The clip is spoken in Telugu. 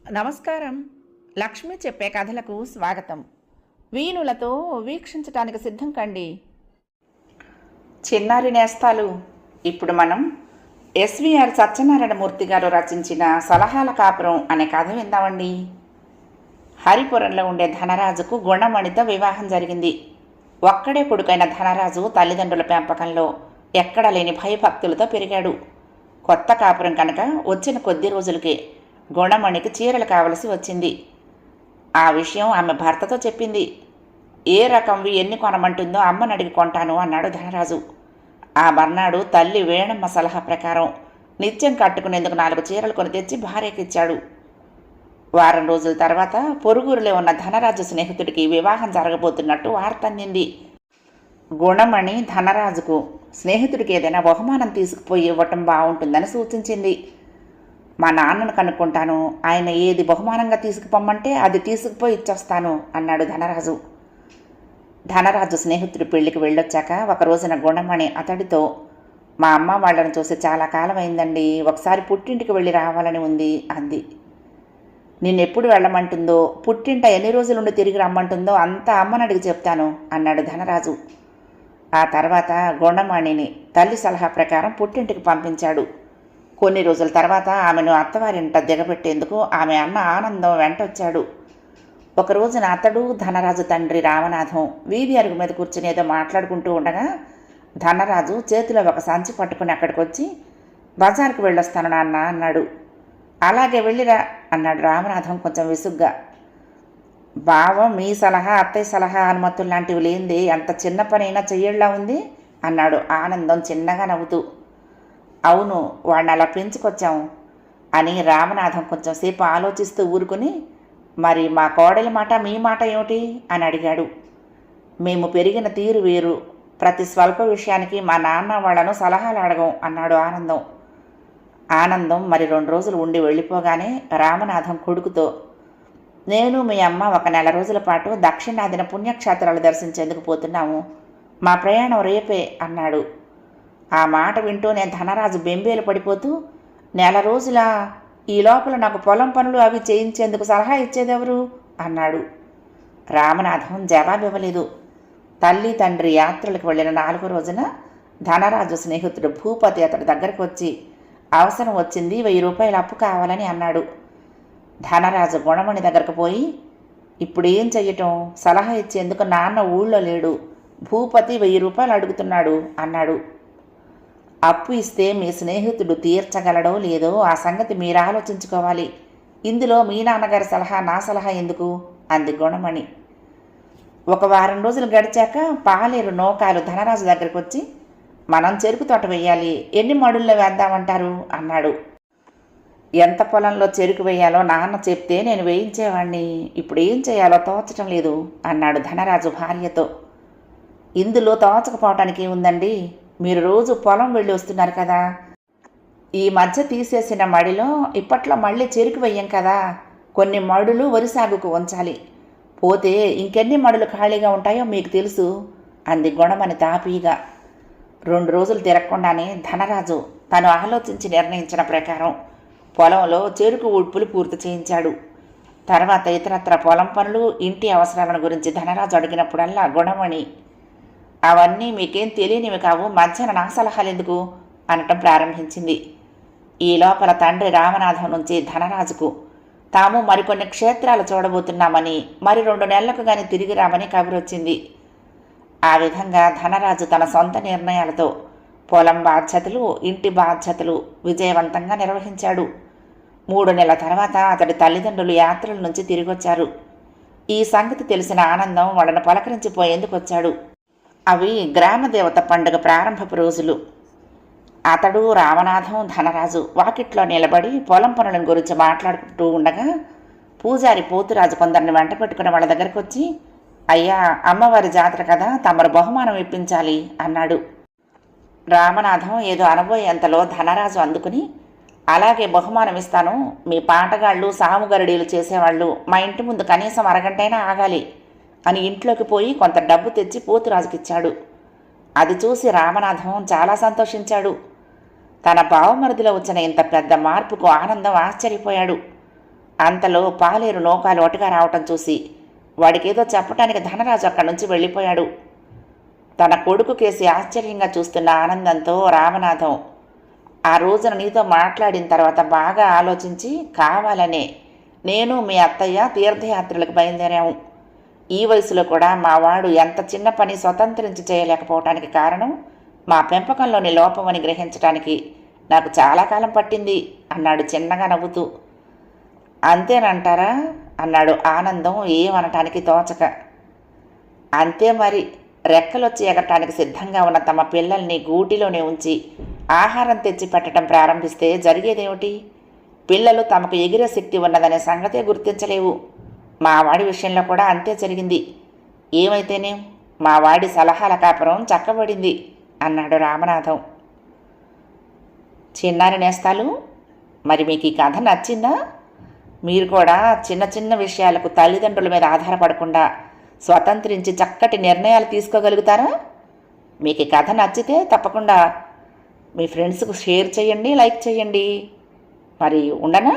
నమస్కారం. లక్ష్మి చెప్పే కథలకు స్వాగతం. వీణులతో వీక్షించటానికి సిద్ధం కండి. చిన్నారి నేస్తాలు. ఇప్పుడు మనం ఎస్విఆర్ సత్యనారాయణమూర్తి గారు రచించిన సలహాల కాపురం అనే కథ విందామండి. హరిపురంలో ఉండే ధనరాజుకు గుణమణితో వివాహం జరిగింది. ఒక్కడే కొడుకైన ధనరాజు తల్లిదండ్రుల పెంపకంలో ఎక్కడ లేని భయభక్తులతో పెరిగాడు. కొత్త కాపురం కనుక వచ్చిన కొద్ది రోజులకే గుణమణికి చీరలు కావలసి వచ్చింది. ఆ విషయం ఆమె భర్తతో చెప్పింది. ఏ రకంవి ఎన్ని కొనమంటుందో అమ్మని అడిగి కొంటాను అన్నాడు ధనరాజు. ఆ మర్నాడు తల్లి వేణమ్మ సలహా ప్రకారం నిత్యం కట్టుకునేందుకు 4 చీరలు కొని తెచ్చి భార్యకిచ్చాడు. వారం రోజుల తర్వాత పొరుగురులో ఉన్న ధనరాజు స్నేహితుడికి వివాహం జరగబోతున్నట్టు వార్త అందింది. గుణమణి ధనరాజుకు స్నేహితుడికి ఏదైనా బహుమానం తీసుకుపోయి ఇవ్వటం బాగుంటుందని సూచించింది. మా నాన్నను కనుక్కుంటాను, ఆయన ఏది బహుమానంగా తీసుకుపోమ్మంటే అది తీసుకుపోయి ఇచ్చేస్తాను అన్నాడు ధనరాజు. ధనరాజు స్నేహితుడి పెళ్లికి వెళ్ళొచ్చాక ఒక రోజున గుణమణి అతడితో, మా అమ్మ వాళ్ళని చూసి చాలా కాలం అయిందండి, ఒకసారి పుట్టింటికి వెళ్ళి రావాలని ఉంది అంది. నిన్నెప్పుడు వెళ్ళమంటుందో, పుట్టింట ఎన్ని రోజులుండి తిరిగి రమ్మంటుందో అంతా అమ్మని అడిగి చెప్తాను అన్నాడు ధనరాజు. ఆ తర్వాత గుణమణిని తల్లి సలహా ప్రకారం పుట్టింటికి పంపించాడు. కొన్ని రోజుల తర్వాత ఆమెను అత్తవారింట దిగబెట్టేందుకు ఆమె అన్న ఆనందం వెంటొచ్చాడు. ఒక రోజున అతడు ధనరాజు తండ్రి రామనాథం వీధి అరుగు మీద కూర్చుని ఏదో మాట్లాడుకుంటూ ఉండగా ధనరాజు చేతిలో ఒక సంచి పట్టుకుని అక్కడికి వచ్చి, బజార్కు వెళ్ళొస్తాను నాన్న అన్నాడు. అలాగే వెళ్ళిరా అన్నాడు రామనాథం కొంచెం విసుగ్గా. బావ మీ సలహా అత్తయ్య సలహా అనుమతులు లాంటివి లేనిది ఎంత చిన్న పనైనా చెయ్యళ్ళా ఉంది అన్నాడు ఆనందం చిన్నగా నవ్వుతూ. అవును, వాడిని అలా పెంచుకొచ్చాము అని రామనాథం కొంచెం సేపు ఆలోచిస్తూ ఊరుకుని, మరి మా కోడలి మాట మీ మాట ఏమిటి అని అడిగాడు. మేము పెరిగిన తీరు వేరు, ప్రతి స్వల్ప విషయానికి మా నాన్న వాళ్లను సలహాలు అడగం అన్నాడు ఆనందం. ఆనందం మరి 2 రోజులు ఉండి వెళ్ళిపోగానే రామనాథం కొడుకుతో, నేను మీ అమ్మ ఒక నెల రోజుల పాటు దక్షిణాదిన పుణ్యక్షేత్రాలు దర్శించేందుకు పోతున్నాము, మా ప్రయాణం రేపే అన్నాడు. ఆ మాట వింటూనే ధనరాజు బెంబేలు పడిపోతూ, నెల రోజుల ఈ లోపల నాకు పొలం పనులు అవి చేయించేందుకు సలహా ఇచ్చేదెవరు అన్నాడు. రామనాథం జవాబివ్వలేదు. తల్లి తండ్రి యాత్రలకు వెళ్ళిన 4వ రోజున ధనరాజు స్నేహితుడు భూపతి అతడి దగ్గరకు వచ్చి, అవసరం వచ్చింది, 1000 రూపాయలు అప్పు కావాలని అన్నాడు. ధనరాజు గుణమణి దగ్గరకు పోయి, ఇప్పుడేం చెయ్యటం, సలహా ఇచ్చేందుకు నాన్న ఊళ్ళో లేడు, భూపతి 1000 రూపాయలు అడుగుతున్నాడు అన్నాడు. అప్పు ఇస్తే మీ స్నేహితుడు తీర్చగలడో లేదో ఆ సంగతి మీరు ఆలోచించుకోవాలి, ఇందులో మీ నాన్నగారి సలహా నా సలహా ఎందుకు అంది గుణమణి. ఒక వారం రోజులు గడిచాక పాలేరు నౌకాలు ధనరాజు దగ్గరికి వచ్చి, మనం చెరుకు తోట వేయాలి, ఎన్ని మడుల్లో వేద్దామంటారు అన్నాడు. ఎంత పొలంలో చెరుకు వేయాలో నాన్న చెప్తే నేను వేయించేవాణ్ణి, ఇప్పుడు ఏం చేయాలో తోచటం లేదు అన్నాడు ధనరాజు భార్యతో. ఇందులో తోచకపోవటానికి ఉందండి, మీరు రోజు పొలం వెళ్ళి వస్తున్నారు కదా, ఈ మధ్య తీసేసిన మడిలో ఇప్పట్లో మళ్ళీ చెరుకు వెయ్యం కదా, కొన్ని మడులు వరి సాగుకు ఉంచాలి, పోతే ఇంకెన్ని మడులు ఖాళీగా ఉంటాయో మీకు తెలుసు అంది గుణమని తాపీగా. 2 రోజులు తిరగకుండానే ధనరాజు తను ఆలోచించి నిర్ణయించిన ప్రకారం పొలంలో చెరుకు ఉడ్పులు పూర్తి చేయించాడు. తర్వాత ఇతరత్ర పొలం పనులు, ఇంటి అవసరాలను గురించి ధనరాజు అడిగినప్పుడల్లా గుణమణి, అవన్నీ మీకేం తెలియనివి కావు, మధ్యాహ్న నా సలహాలు ఎందుకు అనటం ప్రారంభించింది. ఈ లోపల తండ్రి రామనాథం నుంచి ధనరాజుకు తాము మరికొన్ని క్షేత్రాలు చూడబోతున్నామని, మరి 2 నెలలకు కానీ తిరిగి రామని కబురొచ్చింది. ఆ విధంగా ధనరాజు తన సొంత నిర్ణయాలతో పొలం బాధ్యతలు, ఇంటి బాధ్యతలు విజయవంతంగా నిర్వహించాడు. 3 నెలల తర్వాత అతడి తల్లిదండ్రులు యాత్రల నుంచి తిరిగొచ్చారు. ఈ సంగతి తెలిసిన ఆనందం వాళ్ళను పలకరించిపోయేందుకు వచ్చాడు. అవి గ్రామదేవత పండుగ ప్రారంభపు రోజులు. అతడు రామనాథం ధనరాజు వాకిట్లో నిలబడి పొలం పనుల గురించి మాట్లాడుకుంటూ ఉండగా పూజారి పోతురాజు కొందరిని వెంట పెట్టుకుని వాళ్ళ దగ్గరకు వచ్చి, అయ్యా, అమ్మవారి జాతర కదా, తమరు బహుమానం ఇప్పించాలి అన్నాడు. రామనాథం ఏదో అనబోయేంతలో ధనరాజు అందుకుని, అలాగే బహుమానం ఇస్తాను, మీ పాటగాళ్ళు సాముగరడీలు చేసేవాళ్ళు మా ఇంటి ముందు కనీసం అరగంటైనా ఆగాలి అని ఇంట్లోకి పోయి కొంత డబ్బు తెచ్చి పోతురాజుకిచ్చాడు. అది చూసి రామనాథం చాలా సంతోషించాడు. తన బావమరిదిలో వచ్చిన ఇంత పెద్ద మార్పుకు ఆనందం ఆశ్చర్యపోయాడు. అంతలో పాలేరు నౌకాలు ఒటగా రావటం చూసి వాడికేదో చెప్పటానికి ధనరాజు అక్కడి నుంచి వెళ్ళిపోయాడు. తన కొడుకు కేసి ఆశ్చర్యంగా చూస్తున్న ఆనందంతో రామనాథం, ఆ రోజున నీతో మాట్లాడిన తర్వాత బాగా ఆలోచించి కావాలనే నేను మీ అత్తయ్య తీర్థయాత్రలకు బయలుదేరాము. ఈ వయసులో కూడా మా వాడు ఎంత చిన్న పని స్వతంత్రించి చేయలేకపోవటానికి కారణం మా పెంపకంలోని లోపమని గ్రహించటానికి నాకు చాలా కాలం పట్టింది అన్నాడు చిన్నగా నవ్వుతూ. అంతేనంటారా అన్నాడు ఆనందం ఏమనటానికి తోచక. అంతే మరి, రెక్కలొచ్చి ఎగరటానికి సిద్ధంగా ఉన్న తమ పిల్లల్ని గూటిలోనే ఉంచి ఆహారం తెచ్చి పెట్టడం ప్రారంభిస్తే జరిగేదేమిటి? పిల్లలు తమకు ఎగిరే శక్తి ఉన్నదనే సంగతే గుర్తించలేవు. మా వాడి విషయంలో కూడా అంతే జరిగింది. ఏమైతేనే మా వాడి సలహాల కాపురం చక్కబడింది అన్నాడు రామనాథం. చిన్నారి నేస్తాలు, మరి మీకు ఈ కథ నచ్చిందా? మీరు కూడా చిన్న చిన్న విషయాలకు తల్లిదండ్రుల మీద ఆధారపడకుండా స్వతంత్రించి చక్కటి నిర్ణయాలు తీసుకోగలుగుతారా? మీకు ఈ కథ నచ్చితే తప్పకుండా మీ ఫ్రెండ్స్కు షేర్ చేయండి, లైక్ చేయండి. మరి ఉండనా?